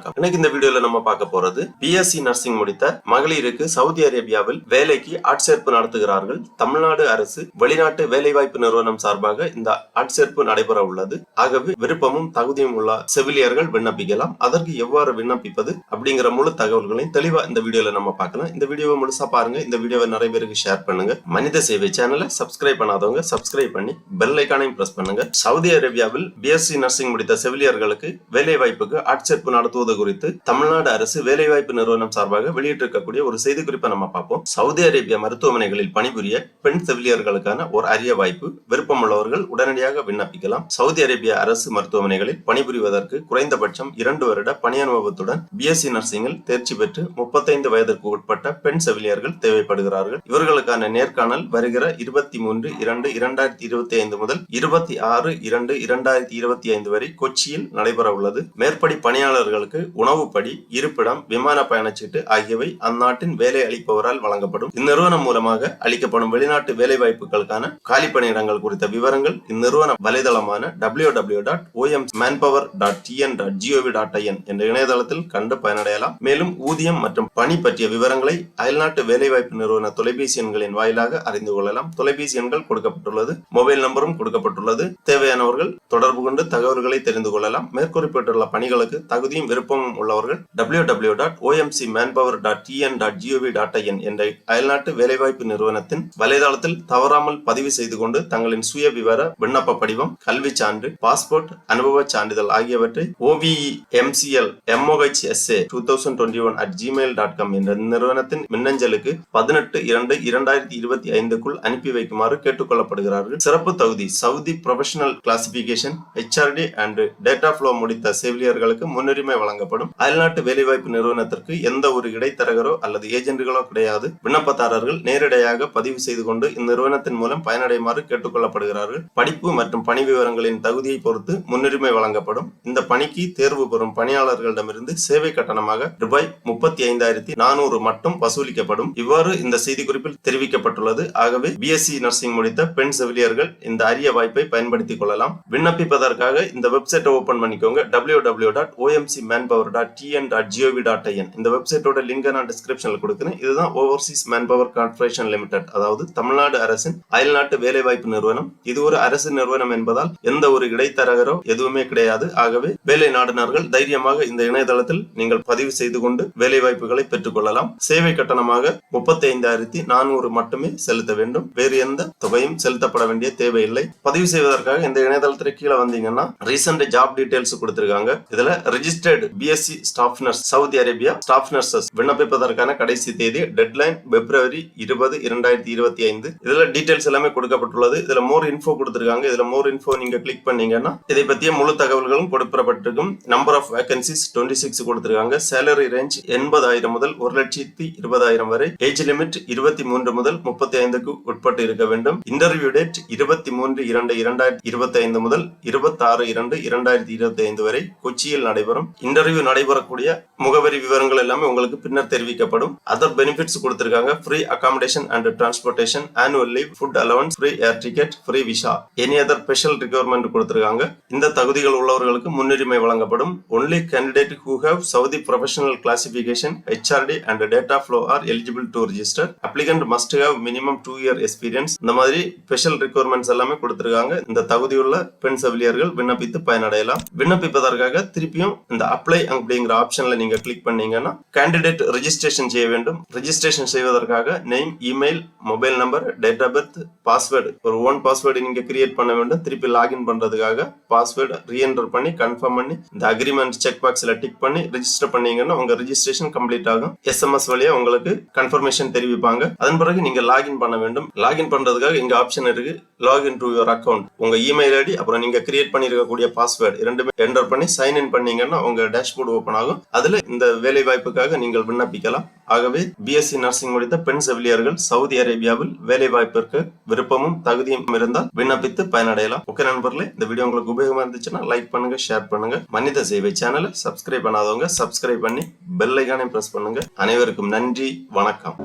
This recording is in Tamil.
வணக்கம். இன்னைக்கு இந்த வீடியோல நம்ம பார்க்க போறது பிஎஸ்சி நர்சிங் முடித்த மகளிருக்கு சவுதி அரேபியாவில் வேலைக்கு ஆட்சேர்ப்பு நடத்துகிறார்கள். தமிழ்நாடு அரசு வெளிநாட்டு வேலைவாய்ப்பு நிறுவனம் சார்பாக இந்த ஆட்சேர்ப்பு நடைபெற உள்ளது. ஆகவே விருப்பமும் தகுதியும் உள்ள செவிலியர்கள் விண்ணப்பிக்கலாம். அதற்கு எவ்வாறு விண்ணப்பிப்பது அப்படிங்கிற முழு தகவல்களையும் தெளிவா இந்த வீடியோல நம்ம பார்க்கலாம். இந்த வீடியோவை முழுசா பாருங்க. இந்த வீடியோவை நிறைய பேருக்கு ஷேர் பண்ணுங்க. மனித சேவை சேனலை சப்ஸ்கிரைப் பண்ணாதவங்க சப்ஸ்கிரைப் பண்ணி பெல் ஐகானையும் பிரஸ் பண்ணுங்க. சவுதி அரேபியாவில் பிஎஸ்சி நர்சிங் முடித்த செவிலியர்களுக்கு வேலை வாய்ப்புக்கு ஆட்சேர்ப்பு நடத்துவது குறித்து தமிழ்நாடு அரசு வேலைவாய்ப்பு நிறுவனம் சார்பாக வெளியிட்டிருக்கக்கூடிய ஒரு செய்தி குறிப்பை நம்ம பார்ப்போம். சவுதி அரேபியா மருத்துவமனைகளில் பணிபுரிய பெண் செவிலியர்களுக்கான ஒரு அரிய வாய்ப்பு. விருப்பமுள்ளவர்கள் உடனடியாக விண்ணப்பிக்கலாம். சவுதி அரேபியா அரசு மருத்துவமனைகளில் பணிபுரிவதற்கு குறைந்தபட்சம் 2 வருட பணி அனுபவத்துடன் பிஎஸ்சி நர்சிங்கில் தேர்ச்சி பெற்று 35 வயதிற்கு உட்பட்ட பெண் செவிலியர்கள் தேவைப்படுகிறார்கள். இவர்களுக்கான நேர்காணல் வருகிற 23/2/2025 முதல் 26/2/2025 வரை கொச்சியில் நடைபெற உள்ளது. மேற்படி பணியாளர்களுக்கு உணவுப்படி, இருப்பிடம், விமான பயணச்சீட்டு ஆகியவை அந்நாட்டின் வேலை அளிப்பவரால் வழங்கப்படும். இந்நிறுவனம் மூலமாக அளிக்கப்படும் வெளிநாட்டு வேலை வாய்ப்புகளுக்கான காலி பணியிடங்கள் குறித்த விவரங்கள் இந்நிறுவன வலைதளமான www.omsmanpower.tn.gov.in என்ற இணையதளத்தில் கண்டு பயனடையலாம். மேலும் ஊதியம் மற்றும் பணி பற்றிய விவரங்களை அயல்நாட்டு வேலைவாய்ப்பு நிறுவன தொலைபேசி எண்களின் வாயிலாக அறிந்து கொள்ளலாம். தொலைபேசி எண்கள் கொடுக்கப்பட்டுள்ளது. மொபைல் நம்பரும் கொடுக்கப்பட்டுள்ளது. தேவையானவர்கள் தொடர்பு கொண்டு தகவல்களை தெரிந்து கொள்ளலாம். மேற்குறிப்பிட்டுள்ள பணிகளுக்கு தகுதியும் விருப்பமும் உள்ளவர்கள் www.omsmanpower.tn.gov.in என்ற அயல்நாட்டு வேலைவாய்ப்பு நிறுவனத்தின் வலைதளத்தில் தவறாமல் பதிவு செய்து கொண்டு தங்களின் சுய விவர விண்ணப்ப படிவம், கல்வி சான்று, பாஸ்போர்ட், அனுபவ சான்றிதழ் ஆகியவற்றை OVEMCL2021@gmail.com என்ற நிறுவனத்தின் மின்னஞ்சலுக்கு 18/2/2025 அனுப்பி வைக்குமாறு கேட்டுக்கொள்ளப்படுகிறார்கள். சிறப்பு தகுதி Saudi professional classification HRD and data flow முடித்த செவிலியர்களுக்கு முன்னுரிமை வழங்கப்படும். அயல்நாட்டு வேலைவாய்ப்பு நிறுவனத்திற்கு எந்த ஒரு இடைத்தரகரோ அல்லது ஏஜென்ட்களோ கிடையாது. விண்ணப்பதாரர்கள் நேரடியாக பதிவு செய்து கொண்டு இந்நிறுவனத்தின் மூலம் பயனடையுமாறு கேட்டுக்கொள்ளப்படுகிறார்கள். படிப்பு மற்றும் பணி விவரங்களின் தகுதியை பொறுத்து முன்னுரிமை வழங்கப்படும். இந்த பணிக்கு தேர்வு பெறும் பணியாளர்களிடமிருந்து சேவை கட்டணமாக ரூபாய் 35,400 மட்டும் வசூலிக்கப்படும். இவ்வாறு இந்த செய்தி குறிப்பில் தெரிவிக்கப்பட்டுள்ளது. ஆகவே பிஎஸ்சி நர்சிங் முடித்த பெண் செவிலியர்கள் இந்த அரிய வாய்ப்பை பயன்படுத்திக் கொள்ளலாம். விண்ணப்பிப்பதற்காக இந்த வெப்சைட்டை ஓபன் பண்ணிக்கோங்க. www.omsmanpower.tn.gov.in இந்த வெப்சைட்டோட லிங்கை நான் டிஸ்கிரிப்ஷன்ல கொடுக்கிறேன். இதுதான் ஓவர்சீஸ் மேன்பவர் கார்ப்பரேஷன் லிமிடெட், அதாவது தமிழ்நாடு அரசின் அயல்நாட்டு வேலைவாய்ப்பு நிறுவனம். இது ஒரு அரசு நிறுவனம் என்பதால் எந்த ஒரு இடைத்தரகரோ எதுவுமே கிடையாது. ஆகவே வேலை நாடுனர்கள் தைரியமாக இந்த இணையதளத்தில் நீங்கள் பதிவு செய்து கொண்டு வேலை வாய்ப்புகளை பெற்றுக் கொள்ளலாம். சேவை கட்டணமாக 35,400 மட்டுமே செலுத்த வேண்டும். வேறு எந்த தொகையும் செலுத்தப்பட வேண்டிய தேவையில்லை. பதிவு செய்வதற்காக இந்த இணையதளத்திற்கு கீழே வந்தீங்கன்னா ரீசன்ட் ஜாப் டீடைல்ஸ் கொடுத்திருக்காங்க. இதுல registered BSc staff nurse Saudi Arabia staff nurses விண்ணப்பிப்பதற்கான கடைசி தேதி டெட்லைன் February 20, 2025. இதுல டீடைல்ஸ் எல்லாமே கொடுக்கப்பட்டுள்ளது. இதுல மோர் இன்ஃபோ கொடுத்திருக்காங்க. இதுல மோர் இன்ஃபோ நீங்க கிளிக் பண்ணீங்கன்னா இதை பற்றிய முழு தகவல்களும் கொடுக்கப்பட்டிருக்கும். நம்பர் ஆஃப் வேகன்சிஸ் 26 கொடுத்திருக்காங்க. சேலரி ரேஞ்ச் 80,000 முதல் 1,20,000 வரை. ஏஜ் லிமிட் 23 முதல் 35க்கு உட்பட்டு இருக்க வேண்டும். இன்டர்வியூ டேட் 23/2/2025 முதல் 26/2/2025 வரை கொச்சியில் நடைபெறும். இன்டர்வியூ நடைபெறக்கூடிய முகவரி விவரங்கள் எல்லாமே உங்களுக்கு பின்னர் தெரிவிக்கப்படும். அதர் பெனிஃபிட்ஸ் கொடுத்திருக்காங்க. Free accommodation and transportation, annual leave, food allowance, free air ticket, free visa, any other special requirement கொடுத்திருக்காங்க. இந்த தகுதிகள் உள்ளவர்களுக்கு முன்னுரிமை வழங்கப்படும். Only candidate who have Saudi professional classification HRD and data flow are eligible to register. Applicant must have minimum 2 year experience. இந்த மாதிரி ஸ்பெஷல் ரிக்வயர்மெண்ட்ஸ் எல்லாமே கொடுத்திருக்காங்க. இந்த தகுதியுள்ள பெண் செவிலியர்கள் விண்ணப்பித்து பயனடையலாம். விண்ணப்பிப்பதற்காக திருப்பியும் இந்த அப்ளை அப்படிங்கிற ஆப்ஷன்ல நீங்க கிளிக் பண்ணீங்கன்னா கேண்டிடேட் ரெஜிஸ்ட்ரேஷன் செய்ய வேண்டும். ரெஜிஸ்ட்ரேஷன் செய்வதற்காக name, email, mobile number, date of birth, password, ஒரு ஓன் பாஸ்வேர்டு நீங்க கிரியேட் பண்ண வேண்டும். திருப்பி லாகின் பண்றதுக்காக பாஸ்வேர்டு ரீஎன்டர் பண்ணி கன்ஃபார்ம் பண்ணி இந்த அக்ரிமெண்ட் செக் பாக்ஸ்ல டிக் பண்ணி ரெஜிஸ்டர் பண்ணீங்கன்னா உங்க ரெஜிஸ்ட்ரேஷன் கம்ப்ளீட் ஆகும். SMS வழியா உங்களுக்கு கன்ஃபர்மேஷன் தெரிவிப்பாங்க. அதன் பிறகு நீங்க லாகின் பண்ண வேண்டும். லாகின் பண்றதுக்காக இங்க ஆப்ஷன் இருக்கு, லாகின் டு யுவர் அக்கௌண்ட். உங்க இமெயில் ஐடி அப்புறம் நீங்க கிரியேட் பண்ணிருக்கக்கூடிய பாஸ்வேர்டு இரண்டுமே என்டர் பண்ணி சைன் இன் பண்ணீங்கன்னா உங்க டேஷ்போர்டு ஓபன் ஆகும். அதுல இந்த வேலை வாய்ப்புக்காக நீங்கள் விண்ணப்பிக்கலாம். ஆகவே பிஎஸ்சி நர்சிங் முடித்த பெண் செவிலியர்கள் சவுதி அரேபியாவில் வேலை வாய்ப்பிற்கு விருப்பமும் தகுதியும் இருந்தால் விண்ணப்பித்து பயனடையலாம். ஓகே நண்பர்களே, இந்த வீடியோ உங்களுக்கு உபயோகமா இருந்துச்சுன்னா லைக் பண்ணுங்க, ஷேர் பண்ணுங்க. மனித சேவை சேனலை சப்ஸ்கிரைப் பண்ணாதவங்க சப்ஸ்கிரைப் பண்ணி பெல் ஐகானை பிரஸ் பண்ணுங்க. அனைவருக்கும் நன்றி, வணக்கம்.